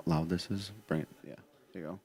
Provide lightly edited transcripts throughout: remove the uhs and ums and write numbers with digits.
loud this is. Bring it. Yeah. There you go.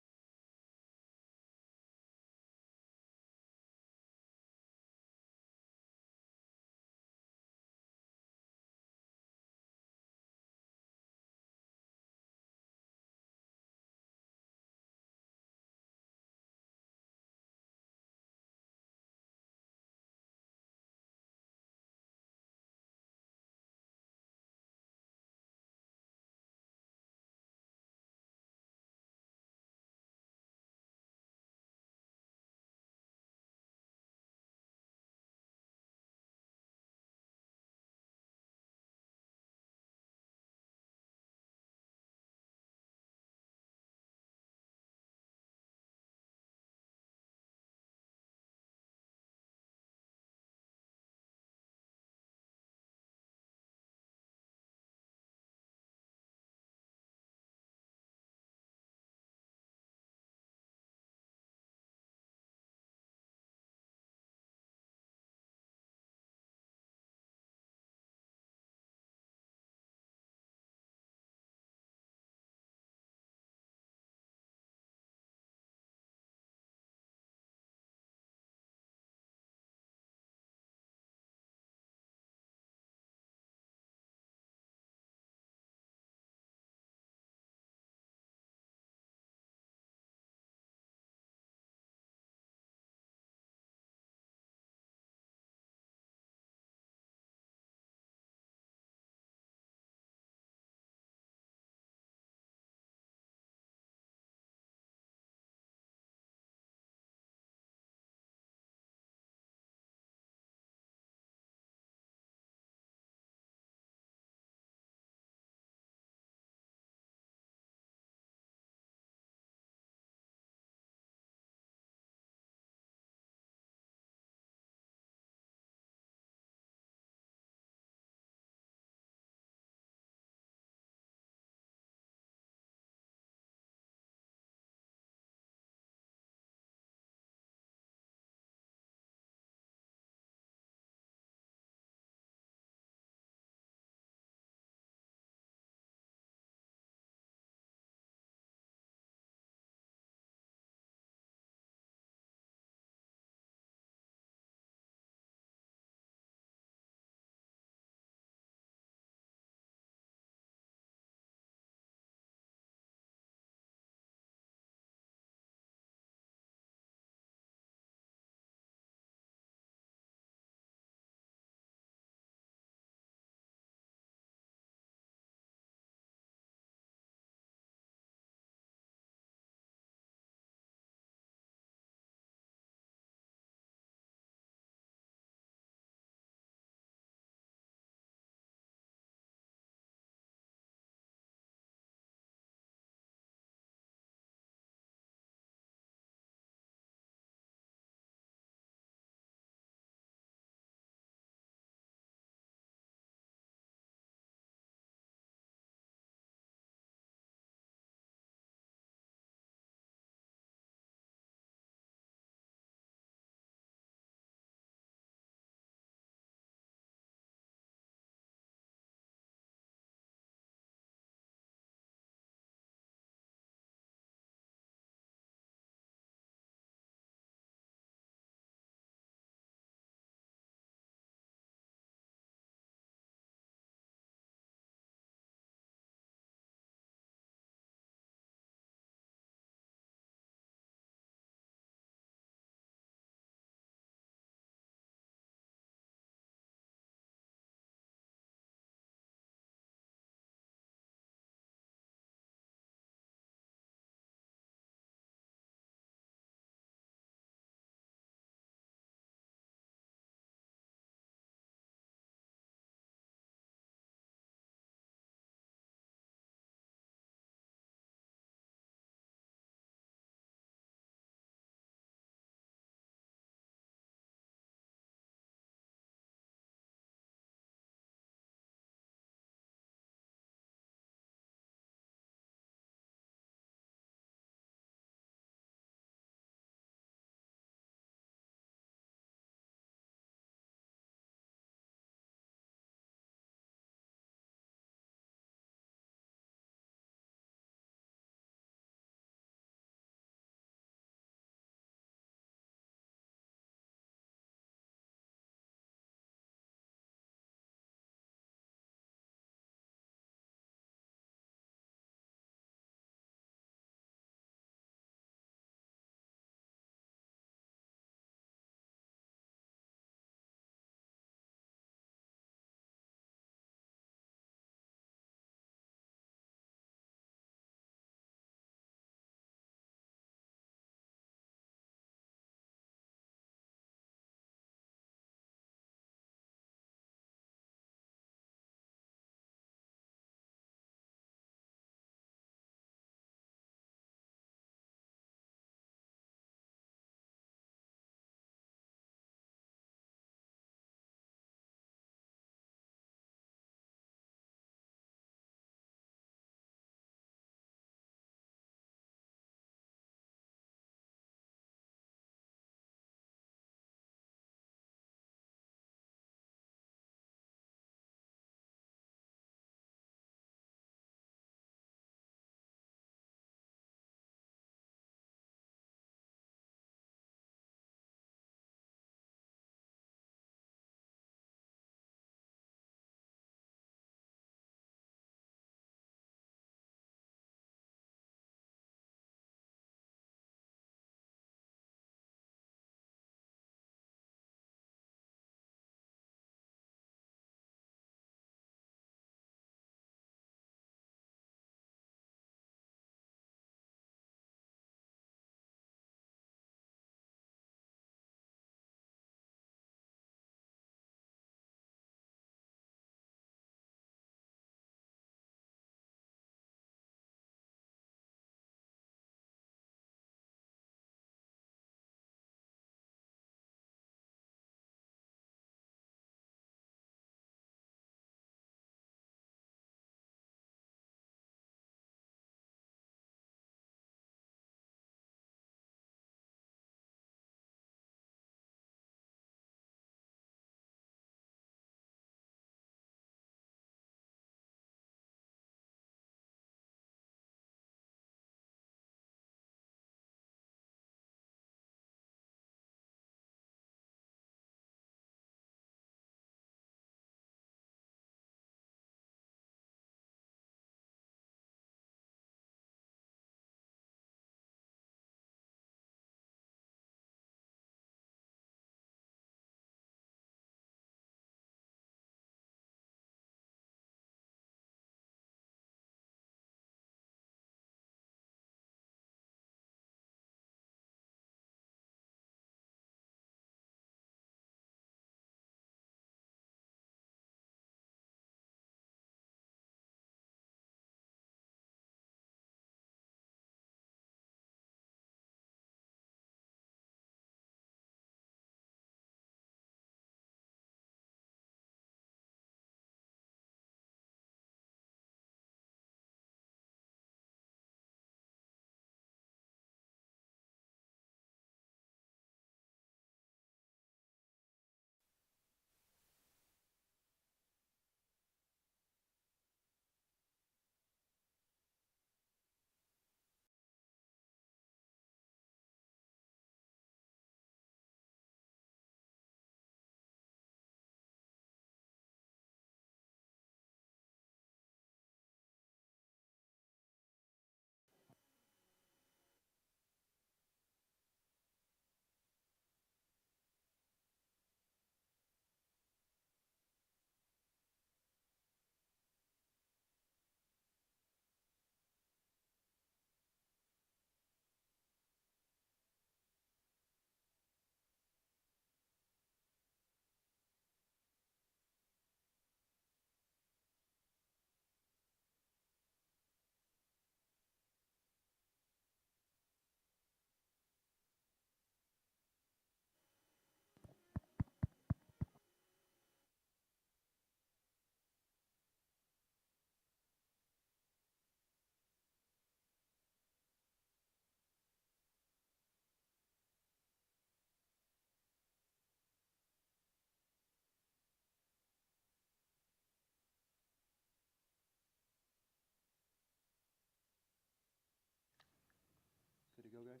video, guys?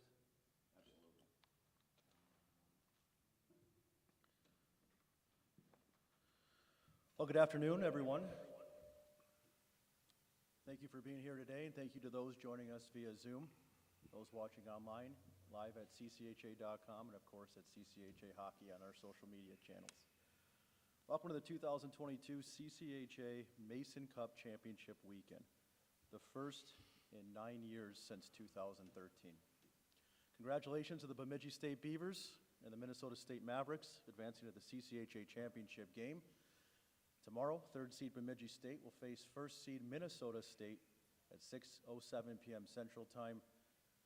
Well, good afternoon, everyone. Thank you for being here today, and thank you to those joining us via Zoom, those watching online, live at CCHA.com, and of course at CCHA Hockey on our social media channels. Welcome to the 2022 CCHA Mason Cup Championship Weekend, the first in 9 years since 2013. Congratulations to the Bemidji State Beavers and the Minnesota State Mavericks advancing to the CCHA Championship game. Tomorrow, third seed Bemidji State will face first seed Minnesota State at 6:07 p.m. Central Time,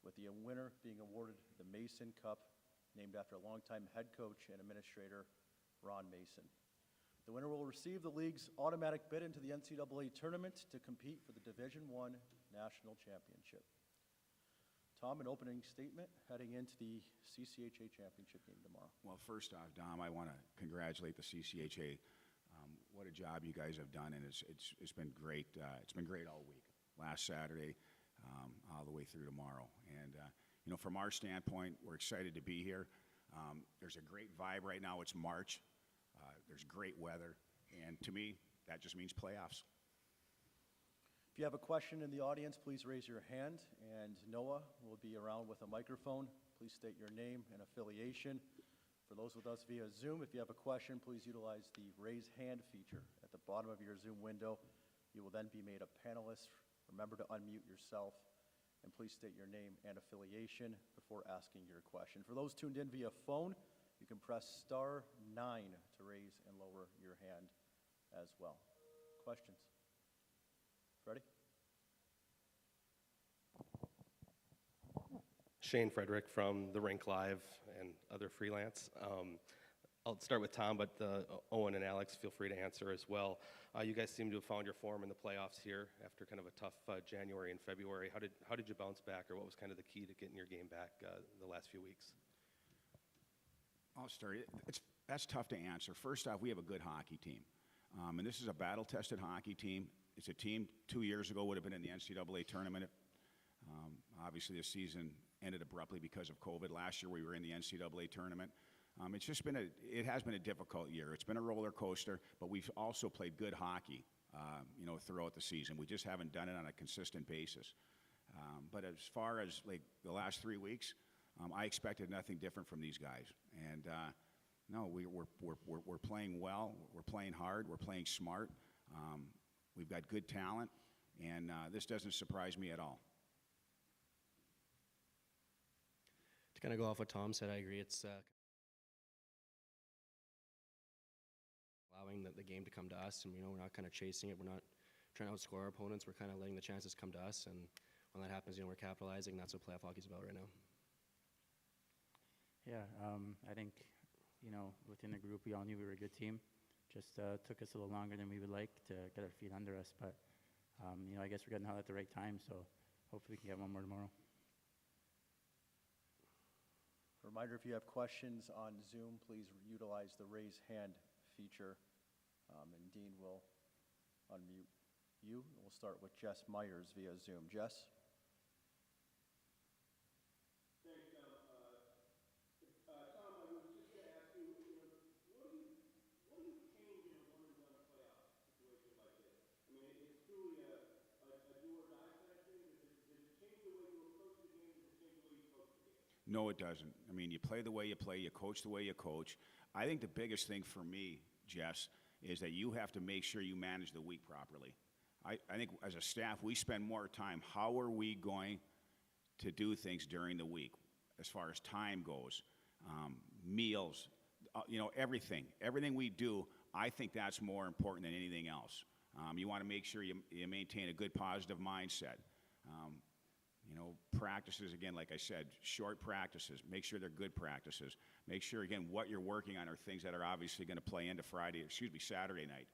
with the winner being awarded the Mason Cup, named after a longtime head coach and administrator, Ron Mason. The winner will receive the league's automatic bid into the NCAA tournament to compete for the Division I National Championship. Tom, an opening statement heading into the CCHA Championship game tomorrow. Well, first off, Dom, I want to congratulate the CCHA. What a job you guys have done, and it's been great. It's been great all week. Last Saturday, all the way through tomorrow. And you know, from our standpoint, we're excited to be here. There's a great vibe right now. It's March. There's great weather, and to me, that just means playoffs. If you have a question in the audience, please raise your hand, and Noah will be around with a microphone. Please state your name and affiliation. For those with us via Zoom, if you have a question, please utilize the raise hand feature at the bottom of your Zoom window. You will then be made a panelist. Remember to unmute yourself, and please state your name and affiliation before asking your question. For those tuned in via phone, you can press *9 to raise and lower your hand as well. Questions? Freddie? Shane Frederick from The Rink Live and other freelance. I'll start with Tom, but Owen and Alex, feel free to answer as well. You guys seem to have found your form in the playoffs here after kind of a tough January and February. How did you bounce back, or what was kind of the key to getting your game back the last few weeks? I'll start. That's tough to answer. First off, we have a good hockey team, and this is a battle-tested hockey team. It's a team 2 years ago would have been in the NCAA tournament. Obviously, the season ended abruptly because of COVID. Last year, we were in the NCAA tournament. It has been a difficult year. It's been a roller coaster, but we've also played good hockey, you know, throughout the season. We just haven't done it on a consistent basis. But as far as like the last 3 weeks, I expected nothing different from these guys. And no, we're playing well. We're playing hard. We're playing smart. We've got good talent, and this doesn't surprise me at all. To kind of go off what Tom said, I agree. It's allowing the game to come to us, and we're not kind of chasing it. We're not trying to outscore our opponents. We're kind of letting the chances come to us, and when that happens, we're capitalizing. And that's what playoff hockey is about right now. Yeah, I think within the group we all knew we were a good team. Just took us a little longer than we would like to get our feet under us, but I guess we're getting out at the right time. So hopefully we can get one more tomorrow. Reminder, if you have questions on Zoom, please utilize the raise hand feature, and Dean will unmute you. We'll start with Jess Myers via Zoom. Jess? Thanks, Tom. Tom, I was just going to ask you, what do you change in a one-and-done playoff situation like this? I mean, it's truly a do-or-die kind of thing. Does it change the way you approach the game? Does it change the way you coach the game? No, it doesn't. I mean, you play the way you play, you coach the way you coach. I think the biggest thing for me, Jess, is that you have to make sure you manage the week properly. I think as a staff, we spend more time. How are we going to do things during the week as far as time goes? Meals, everything. Everything we do, I think that's more important than anything else. You want to make sure you maintain a good positive mindset. Practices, again, like I said, short practices. Make sure they're good practices. Make sure, again, what you're working on are things that are obviously going to play into Saturday night,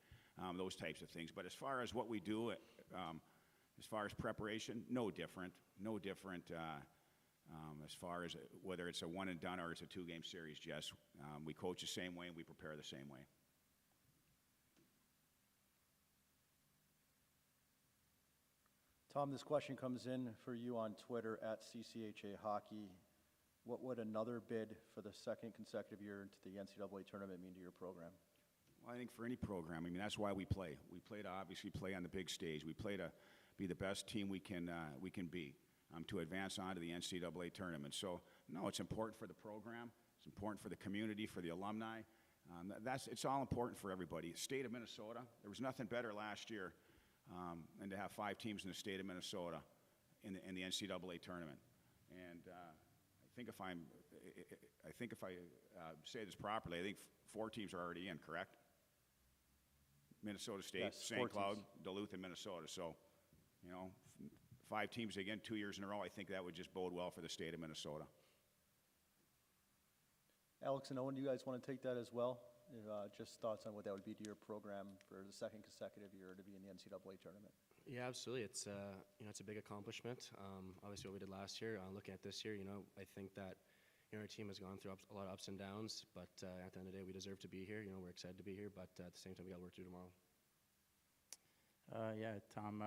those types of things. But as far as what we do, as far as preparation, no different. No different as far as whether it's a one and done or it's a two-game series, Jess. We coach the same way and we prepare the same way. Tom, this question comes in for you on Twitter at CCHA Hockey. What would another bid for the second consecutive year into the NCAA tournament mean to your program? Well, I think for any program, I mean, that's why we play. We play to obviously play on the big stage. We play to be the best team we can be to advance on to the NCAA tournament. So, no, it's important for the program. It's important for the community, for the alumni. It's all important for everybody. State of Minnesota, there was nothing better last year than to have 5 teams in the state of Minnesota in the NCAA tournament. And I think if I say this properly, I think 4 teams are already in, correct? Minnesota State, Yes, 4 St. Cloud, teams. Duluth, and Minnesota. So, 5 teams again 2 years in a row, I think that would just bode well for the state of Minnesota. Alex and Owen, do you guys want to take that as well? Just thoughts on what that would be to your program for the second consecutive year to be in the NCAA tournament. Yeah, absolutely. It's it's a big accomplishment. Obviously, what we did last year. Looking at this year, I think that our team has gone through a lot of ups and downs. But at the end of the day, we deserve to be here. We're excited to be here. But at the same time, we got work to do tomorrow. Yeah, Tom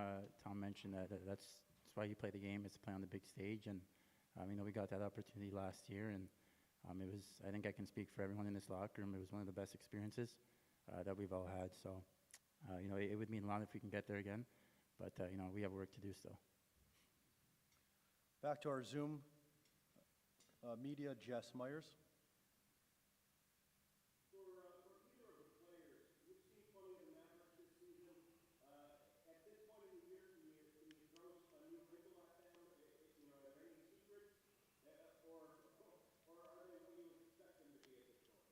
mentioned that that's why you play the game, is to play on the big stage. And we got that opportunity last year, and it was. I think I can speak for everyone in this locker room. It was one of the best experiences that we've all had. So, it would mean a lot if we can get there again. But, we have work to do still. Back to our Zoom media, Jess Myers. For either of the players, we've seen plenty of the Mavericks this season. At this point in the year, can you throw a new wrinkle at them? Are there any secrets? Or are they what you expect them to be at this point?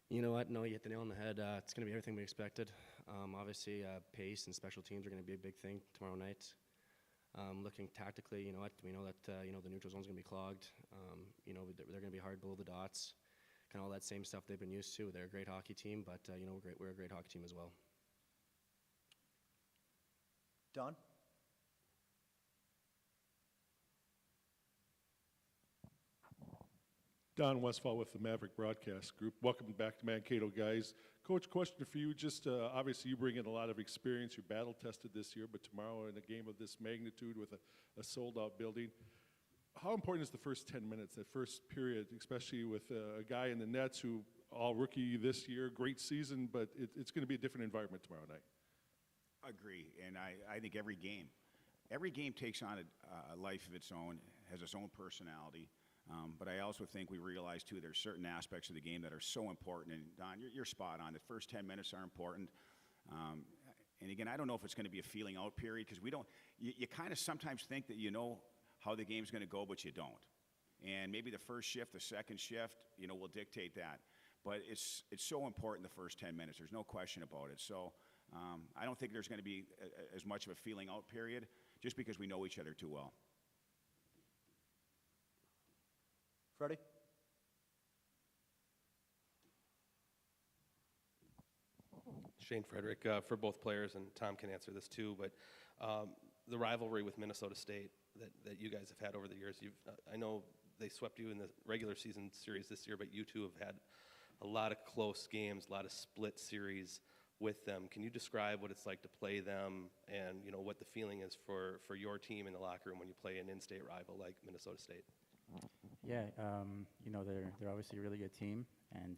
You know what? No, you hit the nail on the head. It's going to be everything we expected. Obviously, pace and special teams are going to be a big thing tomorrow night. Looking tactically, we know that the neutral zone is going to be clogged. They're going to be hard below the dots. Kind of all that same stuff they've been used to. They're a great hockey team, but we're a great hockey team as well. Don? Don Westfall with the Maverick Broadcast Group. Welcome back to Mankato, guys. Coach, question for you. Just obviously you bring in a lot of experience. You battle tested this year, but tomorrow in a game of this magnitude with a sold-out building, how important is the first 10 minutes, that first period, especially with a guy in the nets who all rookie this year, great season, but it's going to be a different environment tomorrow night? Agree, and I think every game takes on a life of its own, has its own personality. But I also think we realize, too, there's certain aspects of the game that are so important. And, Don, you're spot on. The first 10 minutes are important. And, again, I don't know if it's going to be a feeling-out period because we don't – you kind of sometimes think that you know how the game's going to go, but you don't. And maybe the first shift, the second shift, will dictate that. But it's so important the first 10 minutes. There's no question about it. So I don't think there's going to be as much of a feeling-out period just because we know each other too well. Freddie? Shane Frederick, for both players, and Tom can answer this too, but the rivalry with Minnesota State that you guys have had over the years, I know they swept you in the regular season series this year, but you two have had a lot of close games, a lot of split series with them. Can you describe what it's like to play them and what the feeling is for your team in the locker room when you play an in-state rival like Minnesota State? Yeah, they're obviously a really good team, and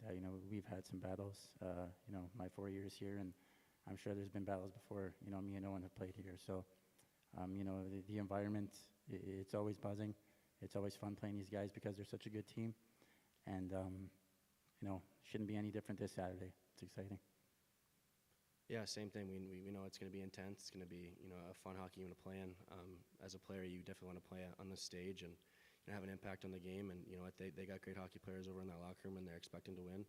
we've had some battles. My 4 years here, and I'm sure there's been battles before. Me and Owen have played here, so the environment, it's always buzzing. It's always fun playing these guys because they're such a good team, and shouldn't be any different this Saturday. It's exciting. Yeah, same thing. We know it's going to be intense. It's going to be a fun hockey game to play in. As a player, you definitely want to play on the stage and have an impact on the game. And they got great hockey players over in that locker room, and they're expecting to win.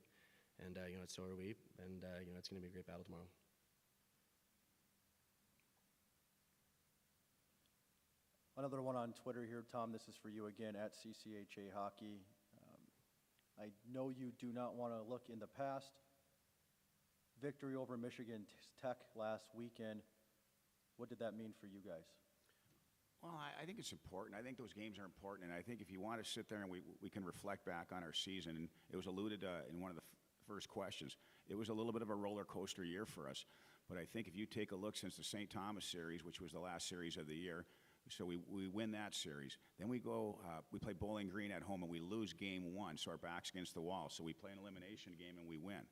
And so are we. And it's going to be a great battle tomorrow. Another one on Twitter here, Tom. This is for you again at CCHA Hockey. I know you do not want to look in the past. Victory over Michigan Tech last weekend. What did that mean for you guys? Well, I think it's important. I think those games are important, and I think if you want to sit there and we can reflect back on our season, and it was alluded in one of the first questions, it was a little bit of a roller coaster year for us. But I think if you take a look since the St. Thomas series, which was the last series of the year, so we win that series. Then we go, we play Bowling Green at home and we lose game 1, so our back's against the wall. So we play an elimination game and we win.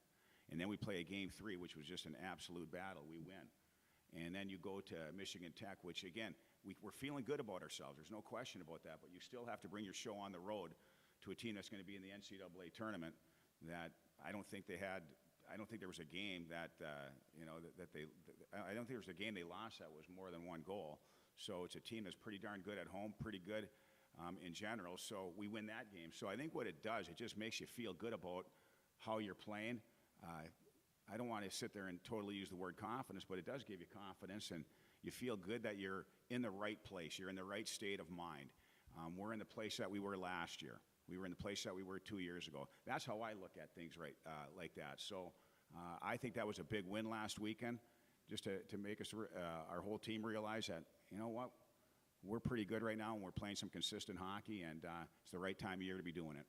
And then we play a game 3, which was just an absolute battle. We win. And then you go to Michigan Tech, which again, we're feeling good about ourselves. There's no question about that. But you still have to bring your show on the road to a team that's going to be in the NCAA tournament. That I don't think they had. I don't think there was a game that I don't think there was a game they lost that was more than 1 goal. So it's a team that's pretty darn good at home, pretty good in general. So we win that game. So I think what it does, it just makes you feel good about how you're playing. I don't want to sit there and totally use the word confidence, but it does give you confidence, and you feel good that you're in the right place. You're in the right state of mind. We're in the place that we were last year. We were in the place that we were 2 years ago. That's how I look at things like that. So I think that was a big win last weekend, just to make us, our whole team realize that, you know what, we're pretty good right now, and we're playing some consistent hockey, and it's the right time of year to be doing it.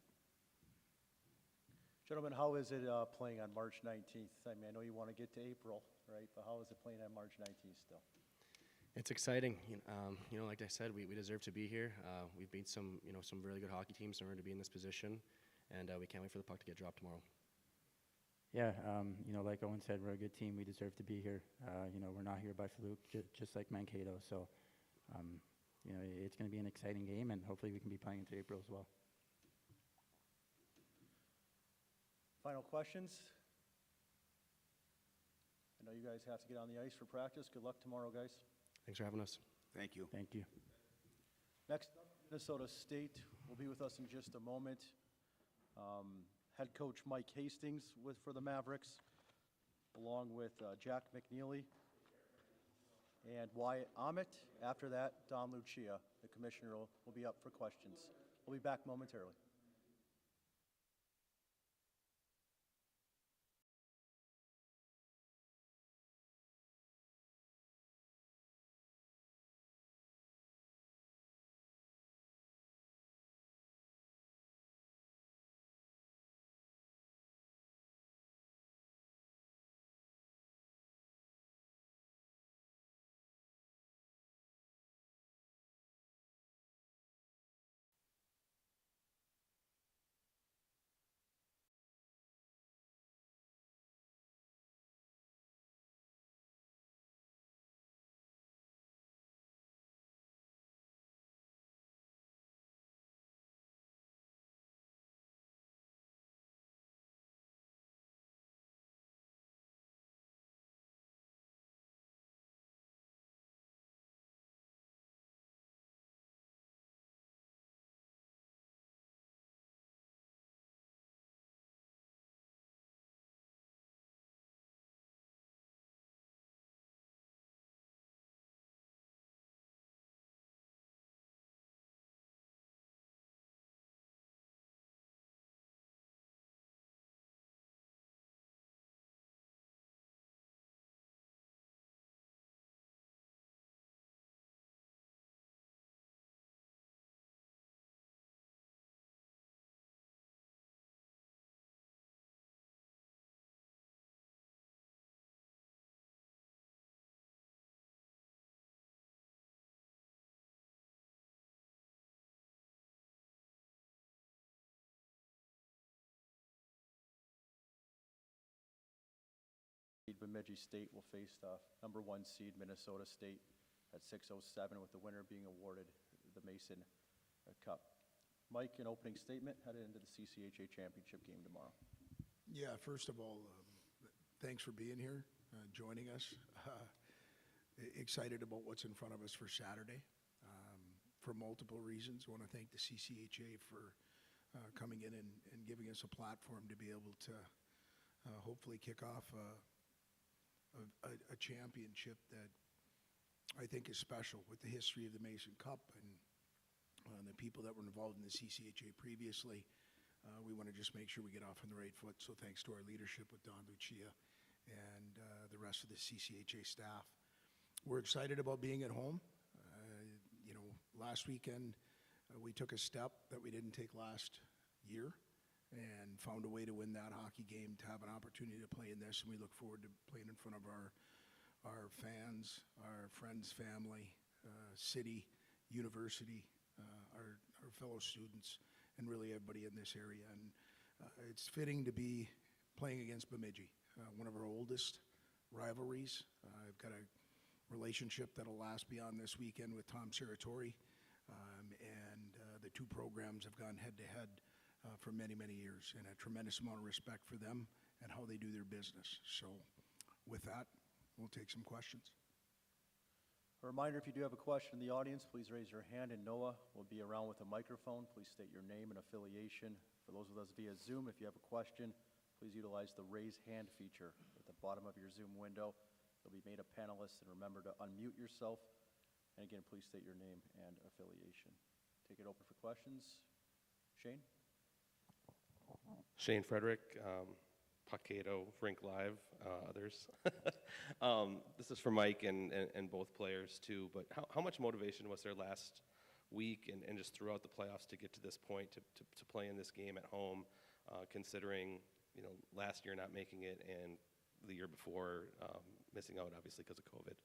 Gentlemen, how is it playing on March 19th? I mean, I know you want to get to April, right? But how is it playing on March 19th still? It's exciting. Like I said, we deserve to be here. We've beat some really good hockey teams in order to be in this position, and we can't wait for the puck to get dropped tomorrow. Yeah, like Owen said, we're a good team. We deserve to be here. We're not here by fluke, just like Mankato. So, it's going to be an exciting game, and hopefully we can be playing into April as well. Final questions? I know you guys have to get on the ice for practice. Good luck tomorrow, guys. Thanks for having us. Thank you. Thank you. Next up, Minnesota State will be with us in just a moment. Head coach Mike Hastings for the Mavericks, along with Jack McNeely and Wyatt Ahmet. After that, Don Lucia, the commissioner, will be up for questions. We'll be back momentarily. Bemidji State will face number 1 seed Minnesota State at 6:07, with the winner being awarded the Mason Cup. Mike, an opening statement headed into the CCHA championship game tomorrow. Yeah, first of all, thanks for being here, joining us. Excited about what's in front of us for Saturday for multiple reasons. I want to thank the CCHA for coming in and giving us a platform to be able to hopefully kick off a championship that I think is special with the history of the Mason Cup and the people that were involved in the CCHA previously. We want to just make sure we get off on the right foot. So thanks to our leadership with Don Lucia and the rest of the CCHA staff. We're excited about being at home. Last weekend we took a step that we didn't take last year and found a way to win that hockey game, to have an opportunity to play in this, and we look forward to playing in front of our our fans, our friends, family, city, university, our fellow students, and really everybody in this area. And it's fitting to be playing against Bemidji, one of our oldest rivalries. I've got a relationship that'll last beyond this weekend with Tom Saratori, and the two programs have gone head-to-head for many, many years, and a tremendous amount of respect for them and how they do their business. So with that, we'll take some questions. A reminder, if you do have a question in the audience, please raise your hand, and Noah will be around with a microphone. Please state your name and affiliation. For those of us via Zoom, if you have a question, please utilize the raise hand feature at the bottom of your Zoom window. You'll be made a panelist, and remember to unmute yourself. And again, please state your name and affiliation. Take it open for questions. Shane? Shane Frederick, Pacato, Rink Live, others. This is for Mike and both players too, but how much motivation was there last week and just throughout the playoffs to get to this point, to play in this game at home, considering, you know, last year not making it and the year before missing out obviously because of COVID?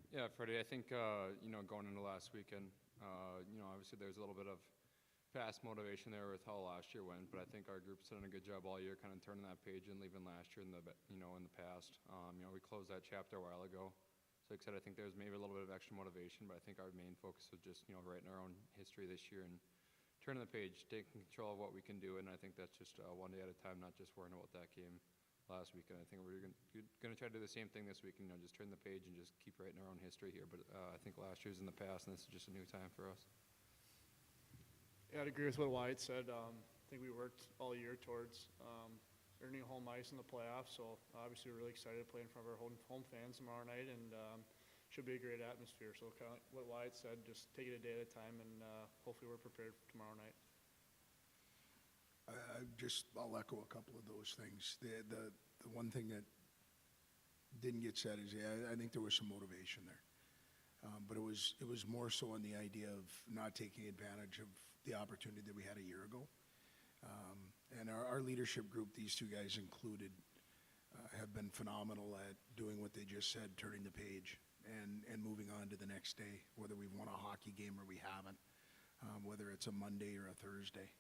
Yeah, Freddie, I think, you know, going into last weekend, you know, obviously there's a little bit of past motivation there with how last year went, but I think our group's done a good job all year kind of turning that page and leaving last year in the, you know, in the past. You know, we closed that chapter a while ago. So like I said, I think there's maybe a little bit of extra motivation, but I think our main focus was just, you know, writing our own history this year and turning the page, taking control of what we can do, and I think that's just one day at a time, not just worrying about that game last weekend. I think we're going to try to do the same thing this week, you know, just turn the page and just keep writing our own history here. But I think last year's in the past, and this is just a new time for us. Yeah, I'd agree with what Wyatt said. I think we worked all year towards earning home ice in the playoffs, so obviously we're really excited to play in front of our home fans tomorrow night, and should be a great atmosphere. So kind of what Wyatt said, just take it a day at a time, and hopefully we're prepared for tomorrow night. I'll echo a couple of those things. The one thing that didn't get said is, yeah, I think there was some motivation there. But it was more so on the idea of not taking advantage of the opportunity that we had a year ago. And our leadership group, these two guys included, have been phenomenal at doing what they just said, turning the page and moving on to the next day, whether we've won a hockey game or we haven't, whether it's a Monday or a Thursday.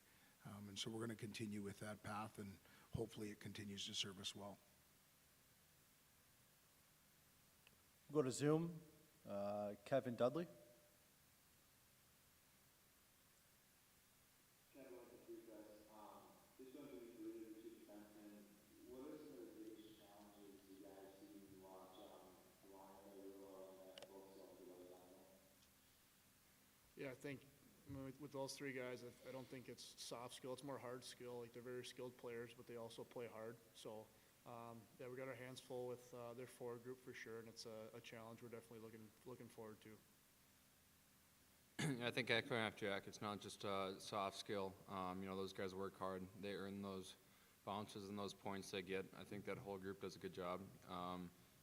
And so we're going to continue with that path, and hopefully it continues to serve us well. We'll go to Zoom. Kevin Dudley. Kevin, with the three guys, this one's going to be for either the two defensemen. What are some of the biggest challenges you guys see when you watch a lineup that you're rolling that folks like the way down there? Yeah, I think with those three guys, I don't think it's soft skill. It's more hard skill. Like, they're very skilled players, but they also play hard. So, yeah, we got our hands full with their forward group for sure, and it's a challenge we're definitely looking forward to. I think echoing after Jack, it's not just soft skill. You know, those guys work hard. They earn those bounces and those points they get. I think that whole group does a good job.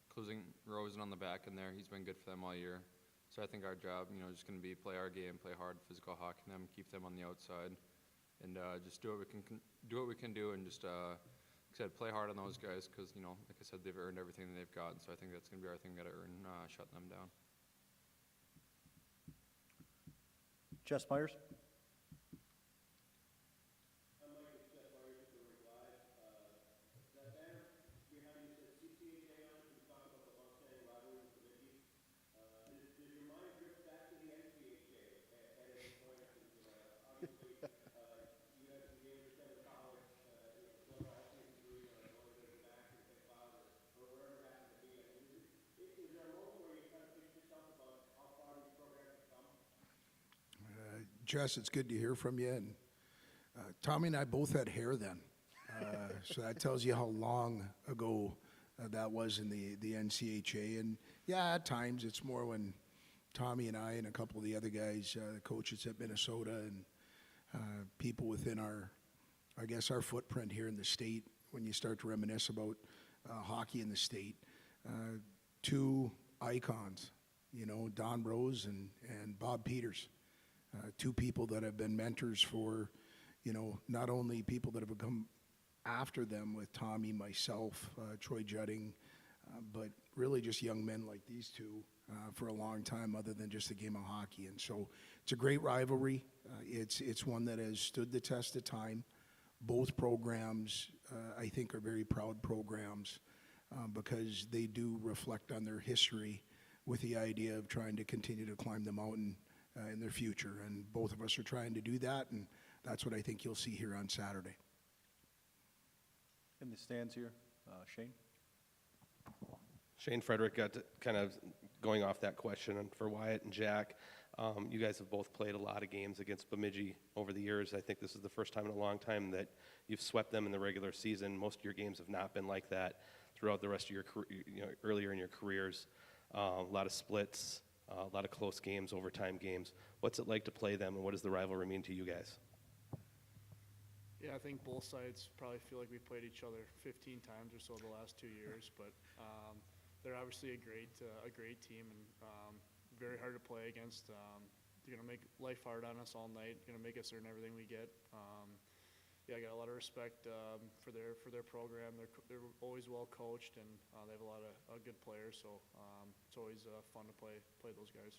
Including Rosen on the back in there, he's been good for them all year. So I think our job, you know, is just going to be play our game, play hard, physical hockey, and them, keep them on the outside, and just do what we can do, and just like I said, play hard on those guys because, you know, like I said, they've earned everything that they've gotten. So I think that's going to be our thing. Got to earn shutting them down. Jess Myers. I'm Mike with Jeff Myers with the Rink Live. That banner behind you says CCHA on it. Can you talk about the long-standing rivalry with Bemidji? Does your mind drift back to the NCHA at any point? Obviously, you had some games with Denver College, all season three, or one of them back in St. Cloud, or wherever it happened to be. I mean, is there a moment where you kind of pinch yourself about how far these programs have come? Jess, it's good to hear from you. And Tommy and I both had hair then. So that tells you how long ago that was in the NCHA. And yeah, at times it's more when Tommy and I and a couple of the other guys, coaches at Minnesota, and people within our footprint here in the state, when you start to reminisce about hockey in the state. Two icons, you know, Don Rose and Bob Peters. Two people that have been mentors for, you know, not only people that have become after them with Tommy, myself, Troy Judding, but really just young men like these two for a long time other than just the game of hockey. And so it's a great rivalry. It's one that has stood the test of time. Both programs, I think, are very proud programs because they do reflect on their history with the idea of trying to continue to climb the mountain in their future. And both of us are trying to do that, and that's what I think you'll see here on Saturday. In the stands here, Shane? Shane Frederick got to kind of going off that question, and for Wyatt and Jack, you guys have both played a lot of games against Bemidji over the years. I think this is the first time in a long time that you've swept them in the regular season. Most of your games have not been like that throughout the rest of your career, earlier in your careers. A lot of splits, a lot of close games, overtime games. What's it like to play them, and what does the rivalry mean to you guys? Yeah, I think both sides probably feel like we played each other 15 times or so the last 2 years, but they're obviously a great team and very hard to play against. They're gonna make life hard on us all night. Gonna make us earn everything we get. Yeah, I got a lot of respect for their program. They're always well coached, and they have a lot of good players. So it's always fun to play those guys.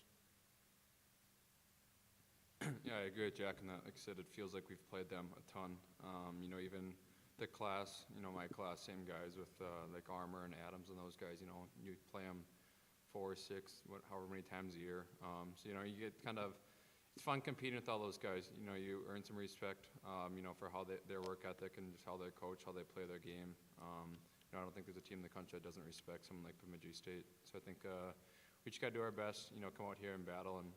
Yeah, I agree with Jack on that. Like I said, it feels like we've played them a ton. Even the class, my class, same guys with like Armour and Adams and those guys, you play them 4, 6, however many times a year. So, you get kind of, it's fun competing with all those guys. You earn some respect, for how their work ethic and just how they coach, how they play their game. I don't think there's a team in the country that doesn't respect someone like Bemidji State. So I think we just got to do our best, come out here and battle, and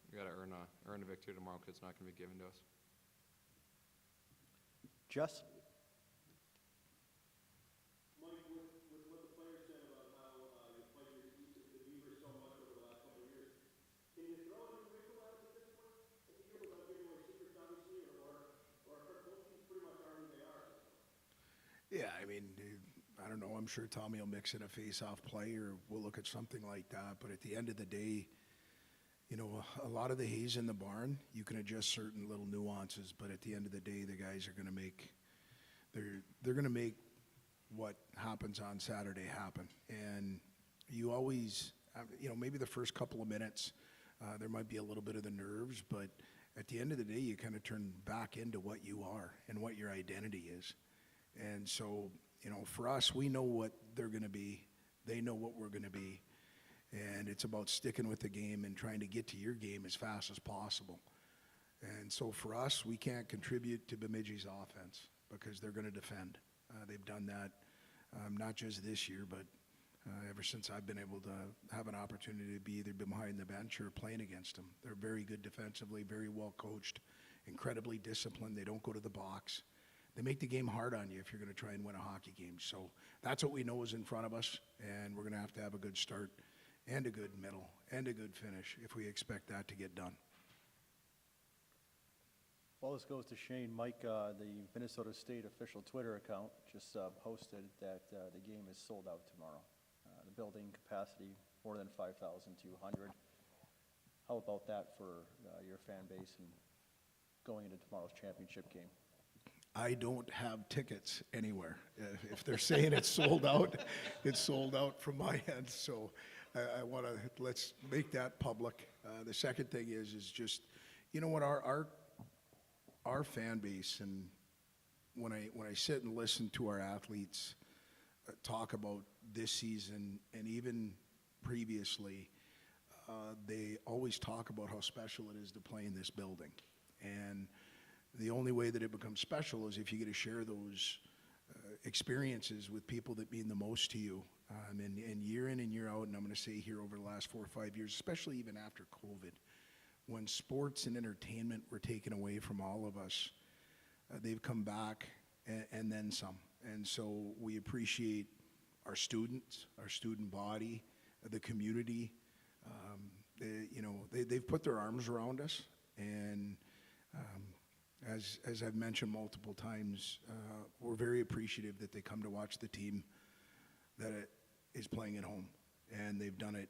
we got to earn a victory tomorrow because it's not going to be given to us. Jess? Mike, with what the players said about how you played the Beavers so much over the last couple of years, can you throw a new wrinkle at it at this point of the year without giving away secrets, obviously, or both teams pretty much are who they are? Yeah, I mean, I don't know. I'm sure Tommy will mix in a face-off play or we'll look at something like that. But at the end of the day, a lot of the hay's in the barn. You can adjust certain little nuances, but at the end of the day, the guys are going to make they're going to make what happens on Saturday happen. And you always, maybe the first couple of minutes, there might be a little bit of the nerves, but at the end of the day, you kind of turn back into what you are and what your identity is. And so, for us, we know what they're going to be. They know what we're going to be. And it's about sticking with the game and trying to get to your game as fast as possible. And so for us, we can't contribute to Bemidji's offense because they're going to defend. They've done that not just this year, but ever since I've been able to have an opportunity to be either behind the bench or playing against them. They're very good defensively, very well coached, incredibly disciplined. They don't go to the box. They make the game hard on you if you're going to try and win a hockey game. So that's what we know is in front of us, and we're going to have a good start and a good middle and a good finish if we expect that to get done. Well, this goes to Shane. Mike, the Minnesota State official Twitter account just posted that the game is sold out tomorrow. The building capacity, more than 5,200. How about that for your fan base and going into tomorrow's championship game? I don't have tickets anywhere. If they're saying it's sold out, it's sold out from my end. So I want to, let's make that public. The second thing is just, what our fan base, and when I sit and listen to our athletes talk about this season and even previously, they always talk about how special it is to play in this building. And the only way that it becomes special is if you get to share those experiences with people that mean the most to you. And year in and year out, and I'm going to say here over the last 4 or 5 years, especially even after COVID, when sports and entertainment were taken away from all of us, they've come back and then some. And so we appreciate our students, our student body, the community. They've put their arms around us, and as I've mentioned multiple times, we're very appreciative that they come to watch the team that is playing at home. And they've done it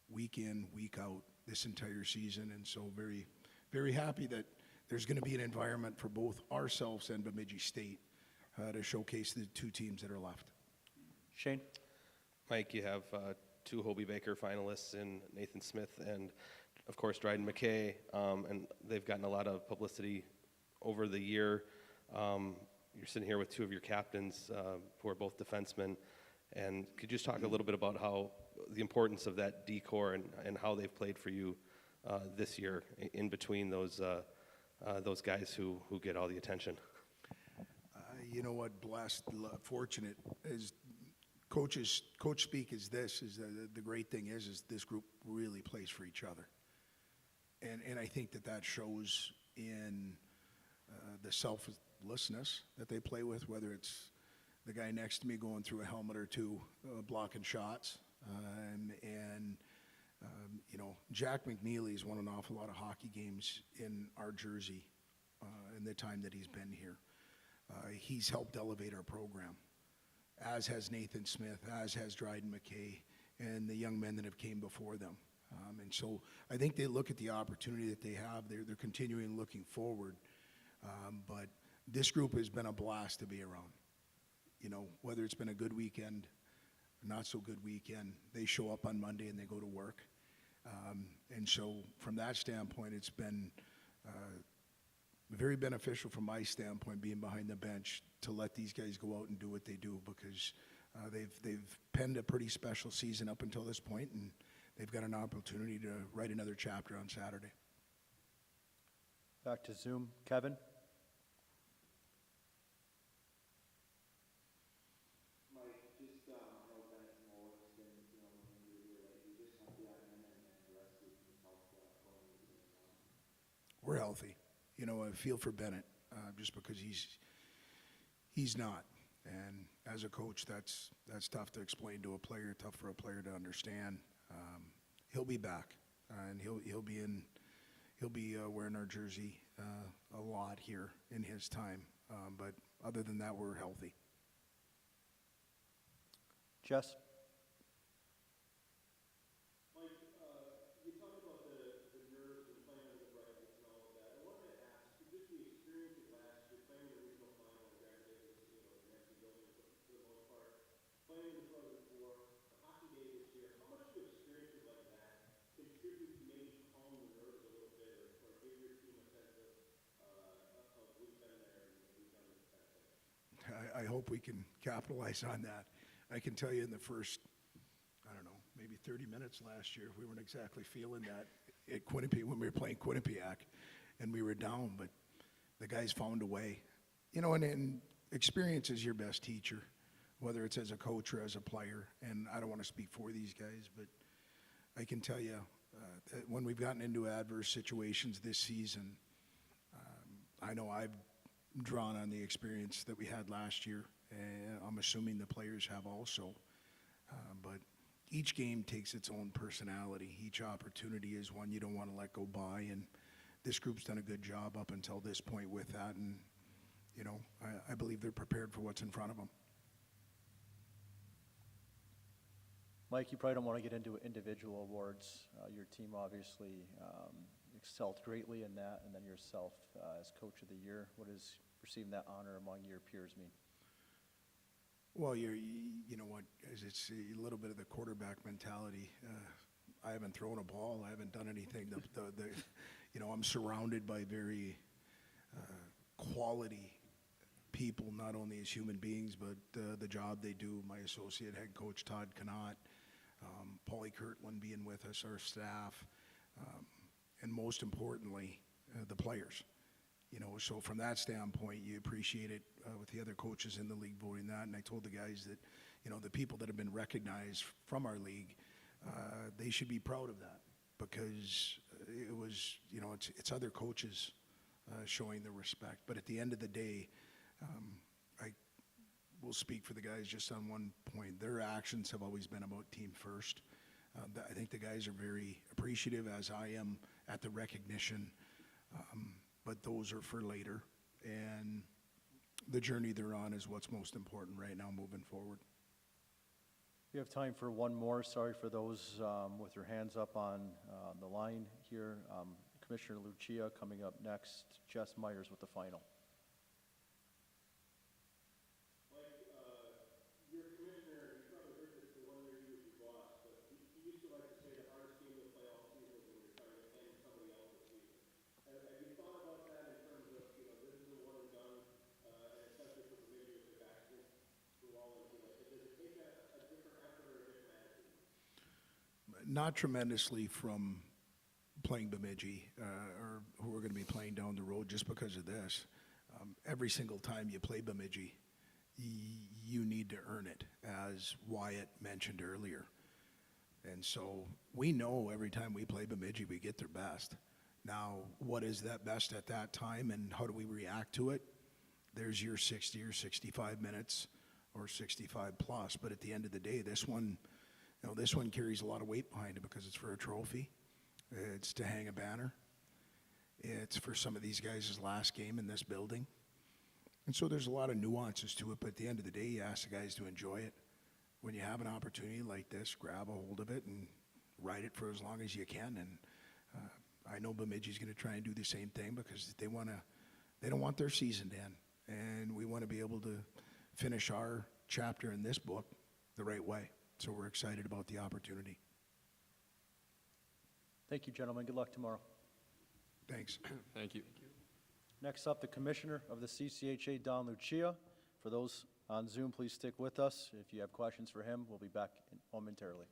week in, week out this entire season. And so very, very happy that there's going to be an environment for both ourselves and Bemidji State to showcase the two teams that are left. Shane? Mike, you have two Hobie Baker finalists in Nathan Smith and, of course, Dryden McKay, and they've gotten a lot of publicity over the year. You're sitting here with two of your captains who are both defensemen, and could you just talk a little bit about how the importance of that D-core and how they've played for you this year in between those guys who get all the attention? You know what, blessed, fortunate, as coach speak is this, is the great thing is this group really plays for each other. And I think that shows in the selflessness that they play with, whether it's the guy next to me going through a helmet or two, blocking shots. You know, Jack McNeely's won an awful lot of hockey games in our jersey in the time that he's been here. He's helped elevate our program, as has Nathan Smith, as has Dryden McKay, and the young men that have came before them. And so I think they look at the opportunity that they have. They're continuing looking forward. But this group has been a blast to be around. You know, whether it's been a good weekend, not so good weekend, they show up on Monday and they go to work. And so from that standpoint, it's been very beneficial from my standpoint, being behind the bench, to let these guys go out and do what they do, because they've penned a pretty special season up until this point, and they've got an opportunity to write another chapter on Saturday. Back to Zoom. Kevin? Mike, just, I know Bennett's and Oleg's been, injured here lately. Just help the admin and the rest of the team help going into this one. We're healthy. You know, I feel for Bennett just because he's not. And as a coach, that's tough to explain to a player, tough for a player to understand. He'll be back, and he'll be wearing our jersey a lot here in his time. But other than that, we're healthy. Jess? Mike, you talked about the nerves and playing under the brackets and all of that. I wanted to ask, just the experience of last year, playing in the regional final and Grand Rapids, an empty building for the most part, playing in the Pro before, the hockey day this year, how much do experiences like that contribute to maybe calm the nerves a little bit, or give your team a sense of we've been there and we've done this kind of thing? I hope we can capitalize on that. I can tell you in the first, I don't know, maybe 30 minutes last year, we weren't exactly feeling that at Quinnipiac when we were playing Quinnipiac, and we were down, but the guys found a way. You know, and experience is your best teacher, whether it's as a coach or as a player, and I don't want to speak for these guys, but I can tell you that when we've gotten into adverse situations this season, I know I've drawn on the experience that we had last year, and I'm assuming the players have also. But each game takes its own personality. Each opportunity is one you don't want to let go by, and this group's done a good job up until this point with that, and you know, I believe they're prepared for what's in front of them. Mike, you probably don't want to get into individual awards. Your team obviously excelled greatly in that, and then yourself as Coach of the Year. What does receiving that honor among your peers mean? Well, you know what, it's a little bit of the quarterback mentality. I haven't thrown a ball. I haven't done anything. You know, I'm surrounded by very quality people, not only as human beings, but the job they do. My associate head coach, Todd Connaught, Paulie Kirtland being with us, our staff, and most importantly, the players. You know, so from that standpoint, you appreciate it with the other coaches in the league voting that. And I told the guys that, you know, the people that have been recognized from our league, they should be proud of that, because it was, you know, it's other coaches showing the respect. But at the end of the day, I will speak for the guys just on one point. Their actions have always been about team first. I think the guys are very appreciative, as I am, at the recognition. But those are for later, and the journey they're on is what's most important right now moving forward. We have time for one more. Sorry for those with their hands up on the line here. Commissioner Lucia coming up next. Jess Myers with the final. Not tremendously from playing Bemidji or who we're going to be playing down the road just because of this. Every single time you play Bemidji, you need to earn it, as Wyatt mentioned earlier. And so we know every time we play Bemidji, we get their best. Now, what is that best at that time and how do we react to it? There's your 60 or 65 minutes or 65 plus. But at the end of the day, this one carries a lot of weight behind it because it's for a trophy. It's to hang a banner. It's for some of these guys' last game in this building. And so there's a lot of nuances to it, but at the end of the day, you ask the guys to enjoy it. When you have an opportunity like this, grab a hold of it and ride it for as long as you can. And I know Bemidji's going to try and do the same thing because they don't want their season to end. And we want to be able to finish our chapter in this book the right way. So we're excited about the opportunity. Thank you, gentlemen. Good luck tomorrow. Thanks. Thank you. Next up, the Commissioner of the CCHA, Don Lucia. For those on Zoom, please stick with us. If you have questions for him, we'll be back momentarily.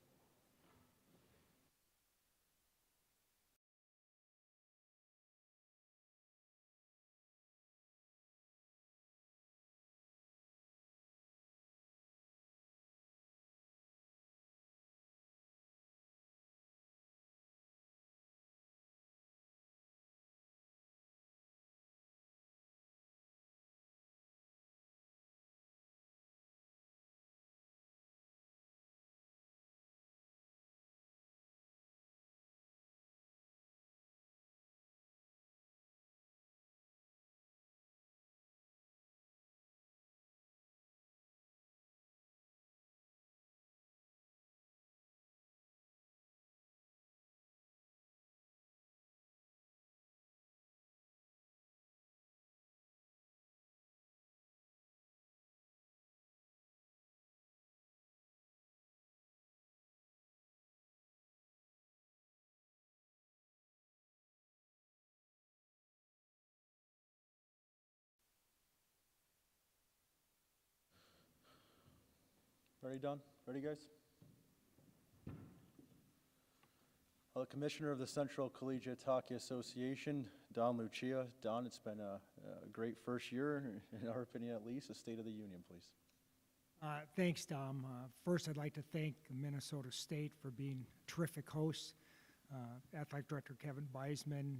Ready, Don? Ready, guys? The Commissioner of the Central Collegiate Hockey Association, Don Lucia. Don, it's been a great first year, in our opinion at least. A State of the Union, please. Thanks, Dom. First, I'd like to thank Minnesota State for being terrific hosts. Athletic Director Kevin Beisman,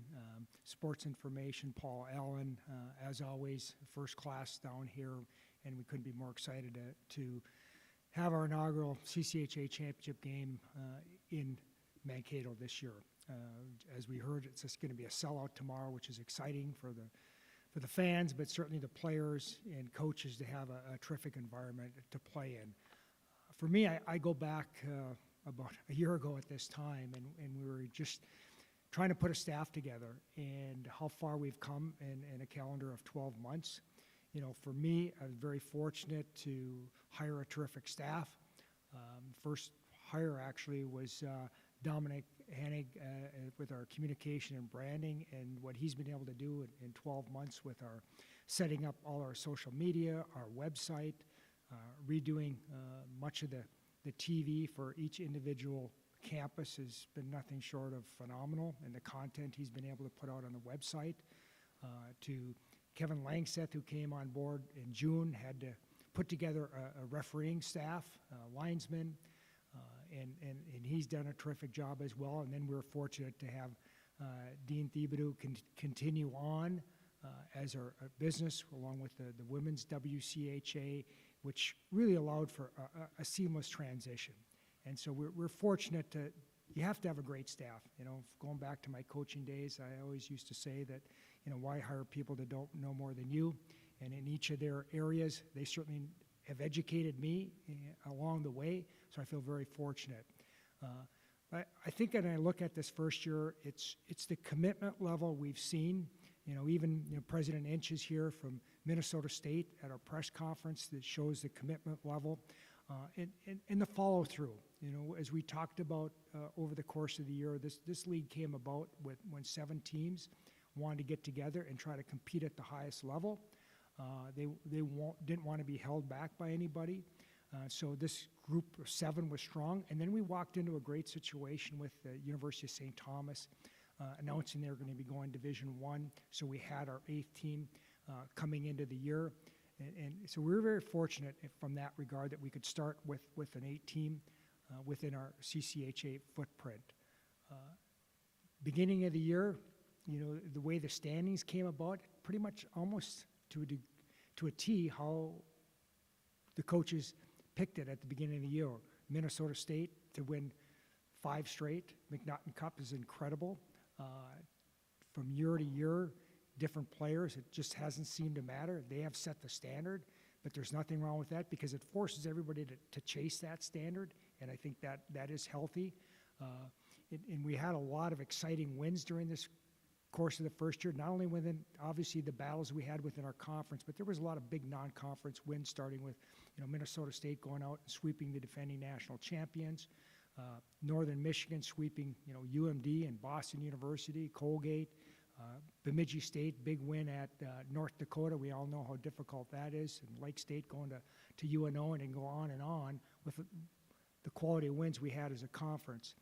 Sports Information Paul Allen, as always, first class down here, and we couldn't be more excited to have our inaugural CCHA championship game in Mankato this year. As we heard, it's just going to be a sellout tomorrow, which is exciting for the fans, but certainly the players and coaches to have a terrific environment to play in. For me, I go back about a year ago at this time, and we were just trying to put a staff together, and how far we've come in a calendar of 12 months. You know, for me, I was very fortunate to hire a terrific staff. First hire actually was Dominic Hennig with our communication and branding, and what he's been able to do in 12 months with our setting up all our social media, our website, redoing much of the TV for each individual campus has been nothing short of phenomenal, and the content he's been able to put out on the website. To Kevin Langseth, who came on board in June, had to put together a refereeing staff, linesmen, and he's done a terrific job as well. And then we're fortunate to have Dean Thibodeau continue on as our business, along with the women's WCHA, which really allowed for a seamless transition. And so we're fortunate you have to have a great staff. You know, going back to my coaching days, I always used to say that, you know, why hire people that don't know more than you? And in each of their areas, they certainly have educated me along the way, so I feel very fortunate. I think when I look at this first year, it's the commitment level we've seen. You know, even President Inch is here from Minnesota State at our press conference that shows the commitment level and the follow through. You know, as we talked about over the course of the year, this league came about when 7 teams wanted to get together and try to compete at the highest level. They didn't want to be held back by anybody. So this group of 7 was strong, and then we walked into a great situation with the University of St. Thomas announcing they were going to be going Division I. So we had our 8th team coming into the year, and so we were very fortunate from that regard that we could start with an 8 team within our CCHA footprint. Beginning of the year, you know, the way the standings came about, pretty much almost to a T how the coaches picked it at the beginning of the year. Minnesota State to win 5 straight McNaughton Cup is incredible. From year to year, different players, it just hasn't seemed to matter. They have set the standard, but there's nothing wrong with that because it forces everybody to chase that standard, and I think that is healthy. And we had a lot of exciting wins during this course of the first year, not only within, obviously, the battles we had within our conference, but there was a lot of big non-conference wins, starting with, you know, Minnesota State going out and sweeping the defending national champions, Northern Michigan sweeping, you know, UMD and Boston University, Colgate, Bemidji State, big win at North Dakota. We all know how difficult that is, and Lake State going to UNO, and go on with the quality of wins we had as a conference.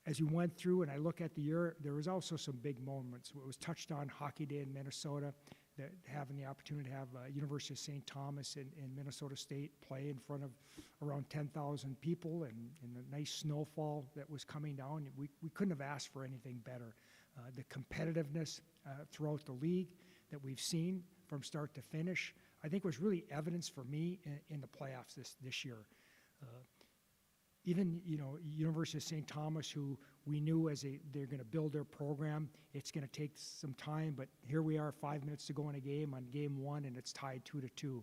As we went through and I look at the year, there was also some big moments. It was touched on Hockey Day in Minnesota, that having the opportunity to have University of St. Thomas and Minnesota State play in front of around 10,000 people, and the nice snowfall that was coming down. We couldn't have asked for anything better. The competitiveness throughout the league that we've seen from start to finish, I think was really evidence for me in the playoffs this year. Even, you know, University of St. Thomas, who we knew they're going to build their program, it's going to take some time, but here we are 5 minutes to go in a game on game 1, and it's tied 2-2.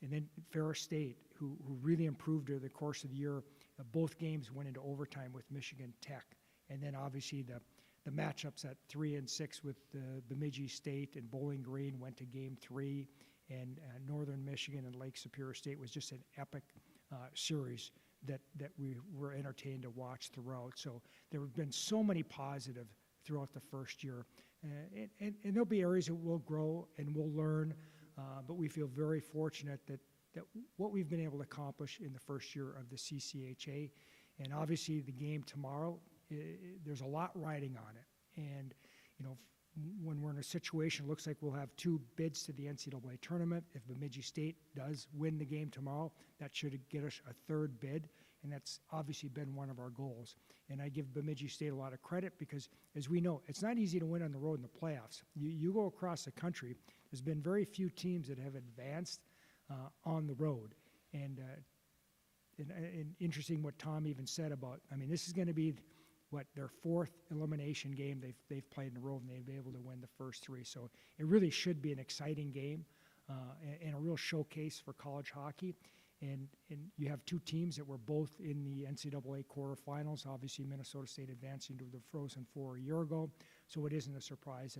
And then Ferris State, who really improved over the course of the year. Both games went into overtime with Michigan Tech. And then obviously the matchups at 3 and 6 with Bemidji State and Bowling Green went to game 3, and Northern Michigan and Lake Superior State was just an epic series that we were entertained to watch throughout. So there have been so many positive throughout the first year. And there'll be areas that we'll grow and we'll learn, but we feel very fortunate that what we've been able to accomplish in the first year of the CCHA, and obviously the game tomorrow, there's a lot riding on it. And, you know, when we're in a situation, it looks like we'll have 2 bids to the NCAA tournament. If Bemidji State does win the game tomorrow, that should get us a 3rd bid, and that's obviously been one of our goals. And I give Bemidji State a lot of credit because, as we know, it's not easy to win on the road in the playoffs. You go across the country, there's been very few teams that have advanced on the road. And interesting what Tom even said about, I mean, this is going to be their 4th elimination game they've played in a row, and they've been able to win the first 3. So it really should be an exciting game and a real showcase for college hockey. And you have 2 teams that were both in the NCAA quarterfinals. Obviously, Minnesota State advancing to the Frozen Four a year ago, so it isn't a surprise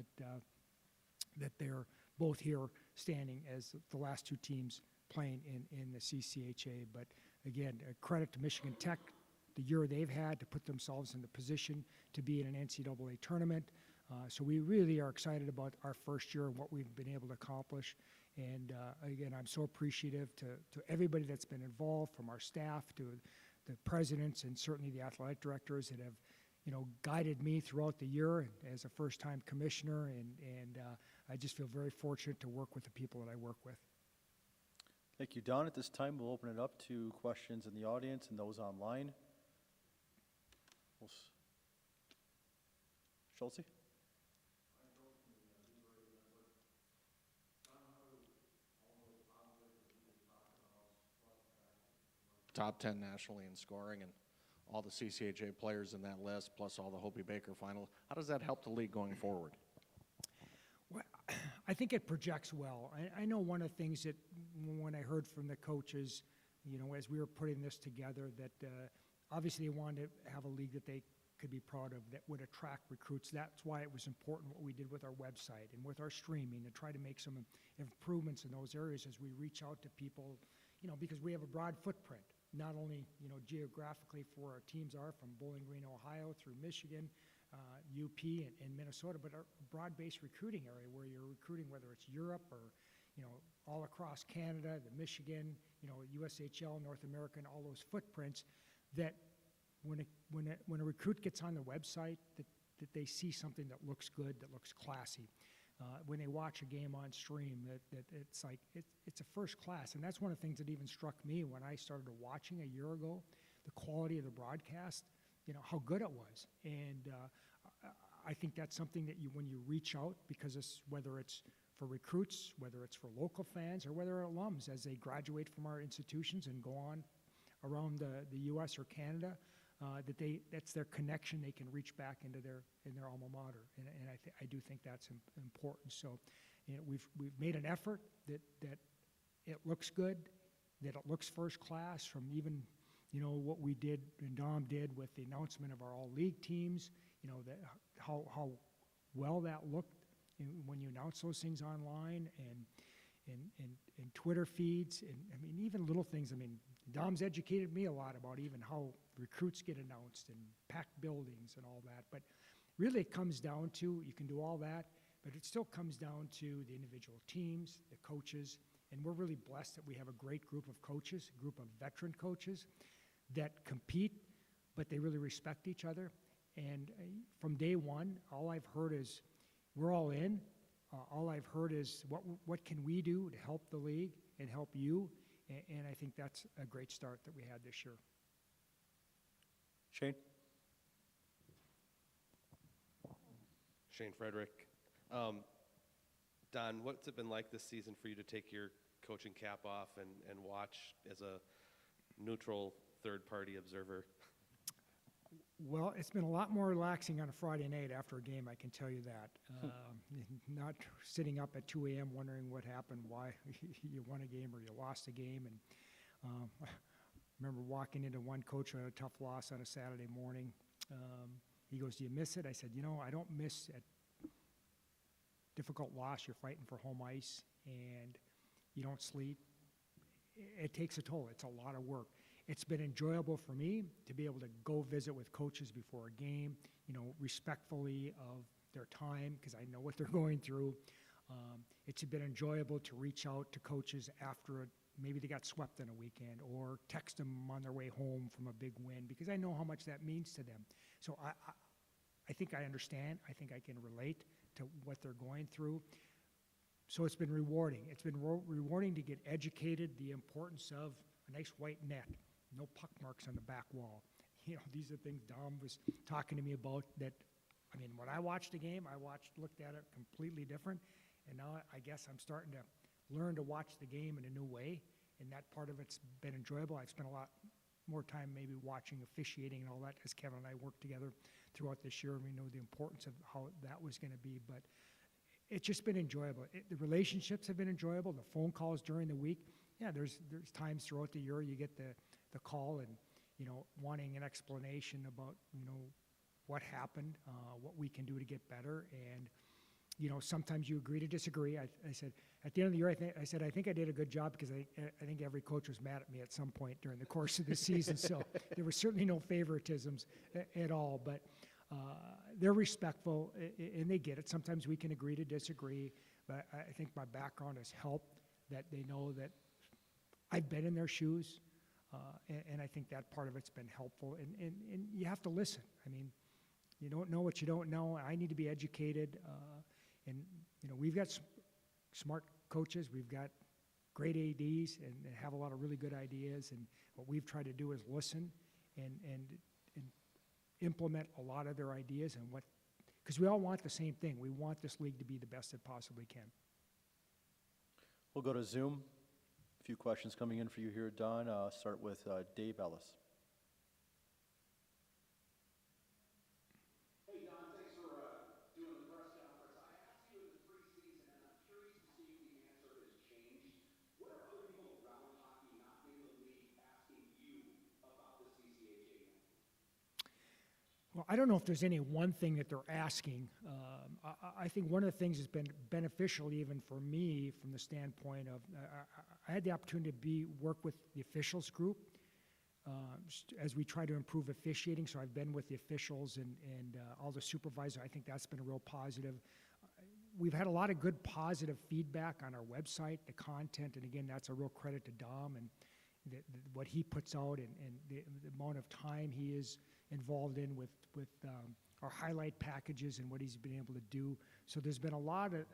that they're both here standing as the last 2 teams playing in the CCHA. But again, credit to Michigan Tech, the year they've had to put themselves in the position to be in an NCAA tournament. So we really are excited about our first year and what we've been able to accomplish. And again, I'm so appreciative to everybody that's been involved, from our staff to the presidents and certainly the athletic directors that have, you know, guided me throughout the year as a first-time commissioner. And I just feel very fortunate to work with the people that I work with. Thank you, Don. At this time, we'll open it up to questions in the audience and those online. Schulze? Top 10 nationally in scoring, and all the CCHA players in that list, plus all the Hopi Baker final. How does that help the league going forward? Well, I think it projects well. I know one of the things that when I heard from the coaches, you know, as we were putting this together, that obviously they wanted to have a league that they could be proud of, that would attract recruits. That's why it was important what we did with our website and with our streaming, and try to make some improvements in those areas as we reach out to people, you know, because we have a broad footprint, not only, you know, geographically for our teams are from Bowling Green, Ohio, through Michigan, UP, and Minnesota, but our broad-based recruiting area where you're recruiting, whether it's Europe or, all across Canada, the Michigan, USHL, North America, and all those footprints, that when a recruit gets on the website, that they see something that looks good, that looks classy. When they watch a game on stream, that it's like, it's a first class. And that's one of the things that even struck me when I started watching a year ago, the quality of the broadcast, how good it was. And I think that's something that when you reach out, because whether it's for recruits, whether it's for local fans, or whether alums as they graduate from our institutions and go on around the U.S. or Canada, that's their connection. They can reach back into their alma mater, and I do think that's important. So, we've made an effort that it looks good, that it looks first class. From even what we did and Dom did with the announcement of our all league teams, that how well that looked when you announce those things online and Twitter feeds, and I mean even little things. I mean, Dom's educated me a lot about even how recruits get announced and packed buildings and all that. But really it comes down to, you can do all that, but it still comes down to the individual teams, the coaches, and we're really blessed that we have a great group of coaches, a group of veteran coaches that compete, but they really respect each other. And from day one, all I've heard is, we're all in. All I've heard is, what can we do to help the league and help you? And I think that's a great start that we had this year. Shane? Shane Frederick. Don, what's it been like this season for you to take your coaching cap off and watch as a neutral third-party observer? Well, it's been a lot more relaxing on a Friday night after a game, I can tell you that. Not sitting up at 2 a.m. wondering what happened, why you won a game or you lost a game. And I remember walking into one coach on a tough loss on a Saturday morning. He goes, "Do you miss it?" I said, I don't miss a difficult loss. You're fighting for home ice and you don't sleep. It takes a toll. It's a lot of work. It's been enjoyable for me to be able to go visit with coaches before a game, respectfully of their time, because I know what they're going through. It's been enjoyable to reach out to coaches after maybe they got swept in a weekend, or text them on their way home from a big win, because I know how much that means to them. So I think I understand. I think I can relate to what they're going through. So it's been rewarding. It's been rewarding to get educated, the importance of a nice white net, no puck marks on the back wall. These are things Dom was talking to me about that, I mean, when I watched the game, looked at it completely different, and now I guess I'm starting to learn to watch the game in a new way, and that part of it's been enjoyable. I've spent a lot more time maybe watching officiating and all that, as Kevin and I worked together throughout this year, and we know the importance of how that was going to be, but it's just been enjoyable. The relationships have been enjoyable, the phone calls during the week. Yeah, there's times throughout the year you get the call and, wanting an explanation about, what happened, what we can do to get better. And, sometimes you agree to disagree. I said, at the end of the year, I think I did a good job, because I think every coach was mad at me at some point during the course of the season. So there were certainly no favoritisms at all, but they're respectful and they get it. Sometimes we can agree to disagree, but I think my background has helped, that they know that I've been in their shoes, and I think that part of it's been helpful. And you have to listen. I mean, you don't know what you don't know. I need to be educated. And, we've got smart coaches. We've got great ADs and have a lot of really good ideas. And what we've tried to do is listen and implement a lot of their ideas, and because we all want the same thing. We want this league to be the best it possibly can. We'll go to Zoom. A few questions coming in for you here, Don. Start with Dave Ellis. Hey, Don, thanks for doing the press conference. I asked you in the preseason, and I'm curious to see if the answer has changed. What are other people around hockey, not in the league, asking you about the CCHA now? Well, I don't know if there's any one thing that they're asking. I think one of the things that's been beneficial even for me from the standpoint of, I had the opportunity to work with the officials group as we try to improve officiating. So I've been with the officials and all the supervisors. I think that's been a real positive. we've had a lot of good positive feedback on our website, the content, and again, that's a real credit to Dom and what he puts out and the amount of time he is involved in with our highlight packages and what he's been able to do. So there's been a lot of,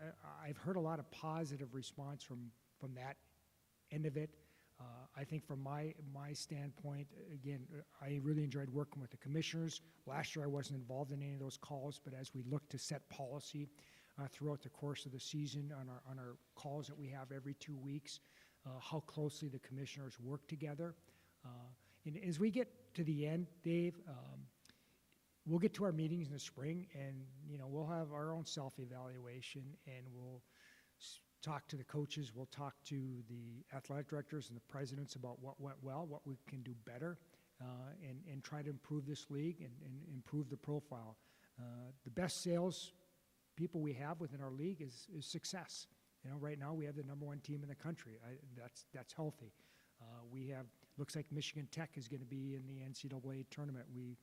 I've heard a lot of positive response from that end of it. I think from my standpoint, again, I really enjoyed working with the commissioners. Last year I wasn't involved in any of those calls, but as we look to set policy throughout the course of the season on our calls that we have every 2 weeks, how closely the commissioners work together. And as we get to the end, Dave, we'll get to our meetings in the spring, and we'll have our own self-evaluation, and we'll talk to the coaches, we'll talk to the athletic directors and the presidents about what went well, what we can do better, and try to improve this league and improve the profile. The best sales people we have within our league is success. Right now we have the #1 team in the country. That's healthy. We have, looks like Michigan Tech is going to be in the NCAA tournament. We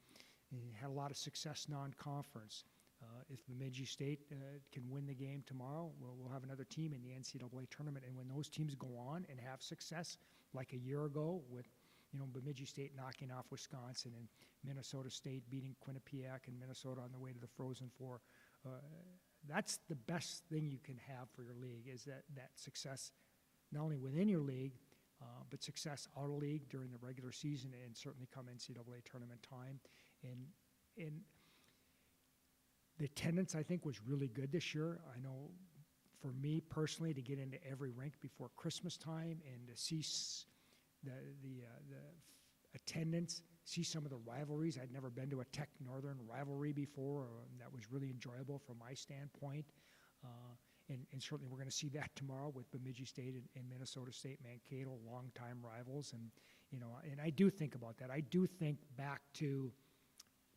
had a lot of success non-conference. If Bemidji State can win the game tomorrow, we'll have another team in the NCAA tournament. And when those teams go on and have success, like a year ago with Bemidji State knocking off Wisconsin and Minnesota State beating Quinnipiac and Minnesota on the way to the Frozen Four, that's the best thing you can have for your league, is that success not only within your league, but success out of league during the regular season and certainly come NCAA tournament time. And the attendance, I think, was really good this year. I know for me personally, to get into every rink before Christmas time and to see the attendance, see some of the rivalries. I'd never been to a Tech Northern rivalry before. That was really enjoyable from my standpoint. And certainly we're going to see that tomorrow with Bemidji State and Minnesota State, Mankato, longtime rivals. And, and I do think about that. I do think back to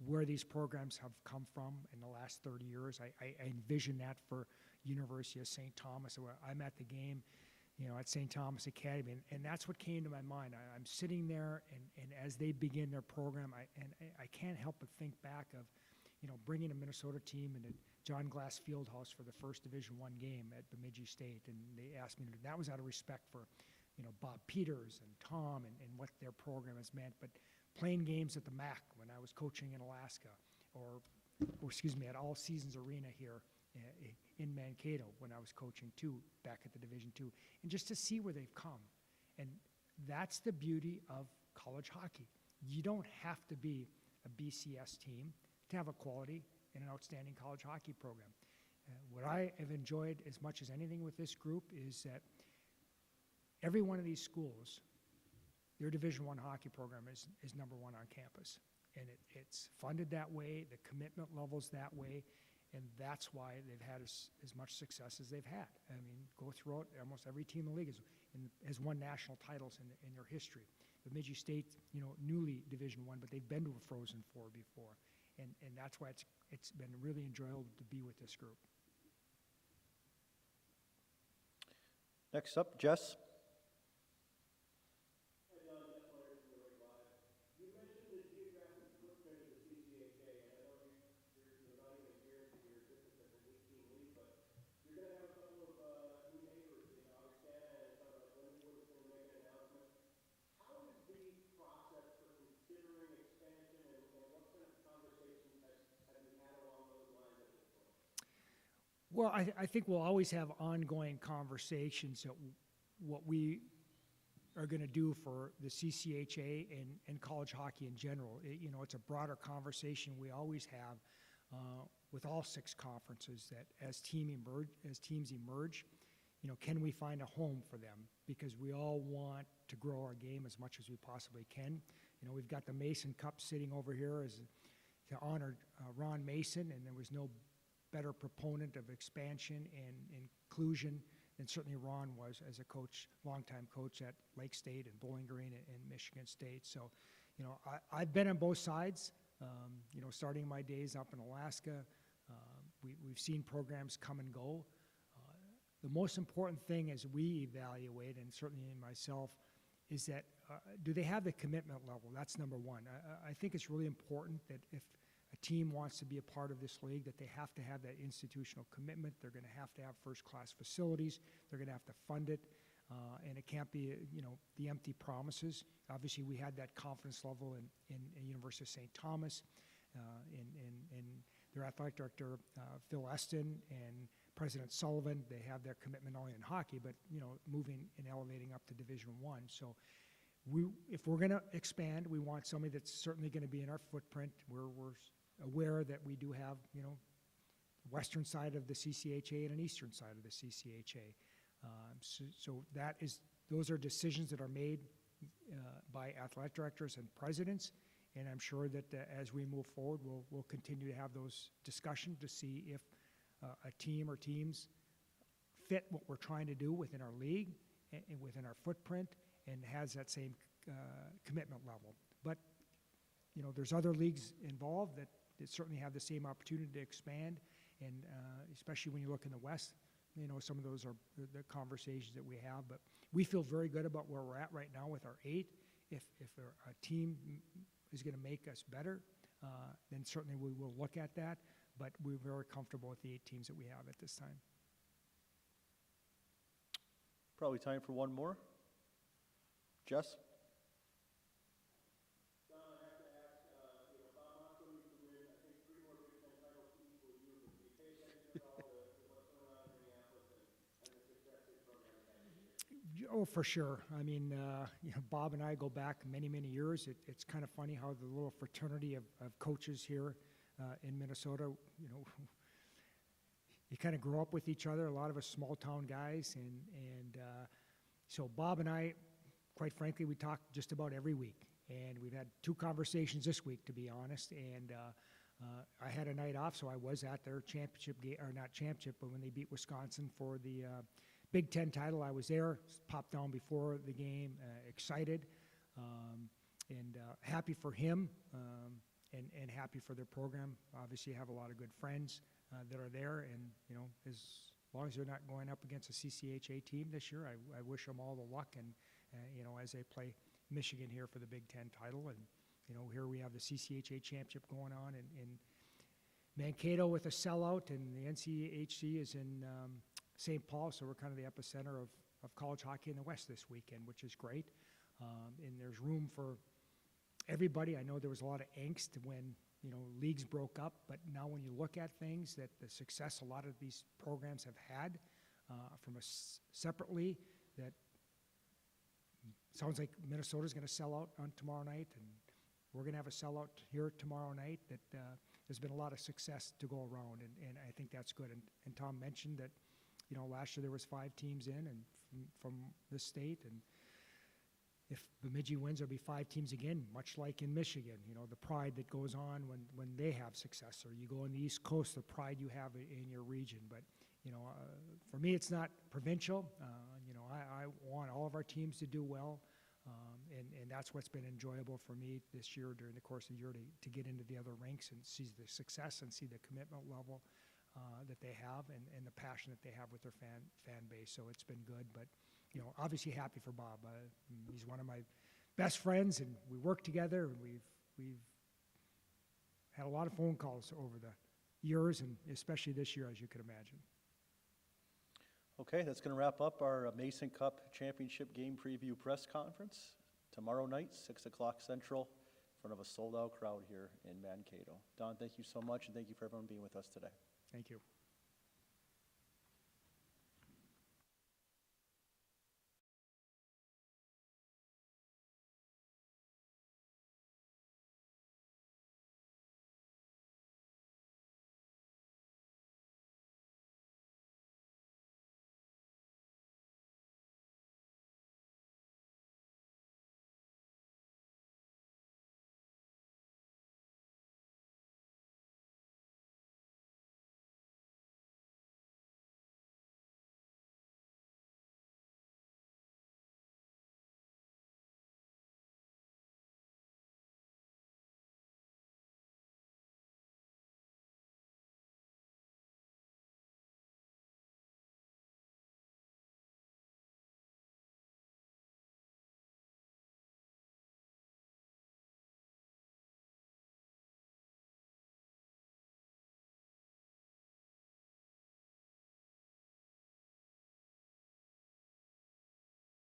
where these programs have come from in the last 30 years. I envision that for University of St. Thomas. I'm at the game, at St. Thomas Academy, and that's what came to my mind. I'm sitting there, and as they begin their program, I can't help but think back of, bringing a Minnesota team into John Glass Fieldhouse for the first Division I game at Bemidji State, and they asked me to, that was out of respect for, Bob Peters and Tom and what their program has meant, but playing games at the MAC when I was coaching in Alaska, or at All Seasons Arena here in Mankato when I was coaching too, back at the Division II, and just to see where they've come. And that's the beauty of college hockey. You don't have to be a BCS team to have a quality and an outstanding college hockey program. What I have enjoyed as much as anything with this group is that every one of these schools, their Division I hockey program is #1 on campus. And it's funded that way, the commitment level's that way, and that's why they've had as much success as they've had. I mean, go throughout, almost every team in the league has won national titles in their history. Bemidji State, newly Division I, but they've been to a Frozen Four before. And that's why it's been really enjoyable to be with this group. Next up, Jess. Well, I think we'll always have ongoing conversations that what we are going to do for the CCHA and college hockey in general. It's a broader conversation we always have with all 6 conferences, that as teams emerge, can we find a home for them? Because we all want to grow our game as much as we possibly can. We've got the Mason Cup sitting over here to honor Ron Mason, and there was no better proponent of expansion and inclusion than certainly Ron was as a coach, longtime coach at Lake State and Bowling Green and Michigan State. So, I've been on both sides, starting my days up in Alaska. We've seen programs come and go. The most important thing as we evaluate, and certainly in myself, is that do they have the commitment level? That's #1. I think it's really important that if a team wants to be a part of this league, that they have to have that institutional commitment. They're going to have first-class facilities. They're going to have to fund it. And it can't be, the empty promises. Obviously, we had that confidence level in University of St. Thomas, in their athletic director, Phil Eston, and President Sullivan. They have their commitment not only in hockey, but, moving and elevating up to Division I. So if we're going to expand, we want somebody that's certainly going to be in our footprint. We're aware that we do have, western side of the CCHA and an eastern side of the CCHA. So those are decisions that are made by athletic directors and presidents, and I'm sure that as we move forward, we'll continue to have those discussions to see if a team or teams fit what we're trying to do within our league and within our footprint and has that same commitment level. But, there's other leagues involved that certainly have the same opportunity to expand, and especially when you look in the West, some of those are the conversations that we have. But we feel very good about where we're at right now with our 8. If a team is going to make us better, then certainly we will look at that. But we're very comfortable with the 8 teams that we have at this time. Probably time for one more. Jess? Don, I have to ask, Bob Montgomery used to win, I think, 3 more Big Ten titles in equal years. Do you pay attention at all to what's going on in Minneapolis and the success his program has had this year? Oh, for sure. I mean, Bob and I go back many, many years. It's kind of funny how the little fraternity of coaches here in Minnesota, you kind of grow up with each other, a lot of us small-town guys. And so Bob and I, quite frankly, we talk just about every week. And we've had 2 conversations this week, to be honest. And I had a night off, so I was at their championship game, or not championship, but when they beat Wisconsin for the Big Ten title, I was there, popped down before the game, excited, and happy for him, and happy for their program. Obviously, I have a lot of good friends that are there, and as long as they're not going up against a CCHA team this year, I wish them all the luck, and as they play Michigan here for the Big Ten title, and here we have the CCHA championship going on in Mankato with a sellout, and the NCHC is in St. Paul, so we're kind of the epicenter of college hockey in the West this weekend, which is great. And there's room for everybody. I know there was a lot of angst when leagues broke up, but now when you look at things, that the success a lot of these programs have had from a separately, that sounds like Minnesota's going to sell out on tomorrow night, and we're going to have a sellout here tomorrow night. That there's been a lot of success to go around, and I think that's good. And Tom mentioned that last year there was 5 teams in and from this state, and if Bemidji wins, there'll be 5 teams again, much like in Michigan. The pride that goes on when they have success, or you go on the East Coast, the pride you have in your region. But for me, it's not provincial. I want all of our teams to do well, and that's what's been enjoyable for me this year during the course of the year to get into the other ranks and see the success and see the commitment level that they have and the passion that they have with their fan base. So it's been good, but obviously happy for Bob. He's one of my best friends, and we work together, and we've had a lot of phone calls over the years, and especially this year, as you can imagine. Okay, that's going to wrap up our Mason Cup Championship Game Preview Press Conference tomorrow night, 6 o'clock Central, in front of a sold-out crowd here in Mankato. Don, thank you so much, and thank you for everyone being with us today. Thank you.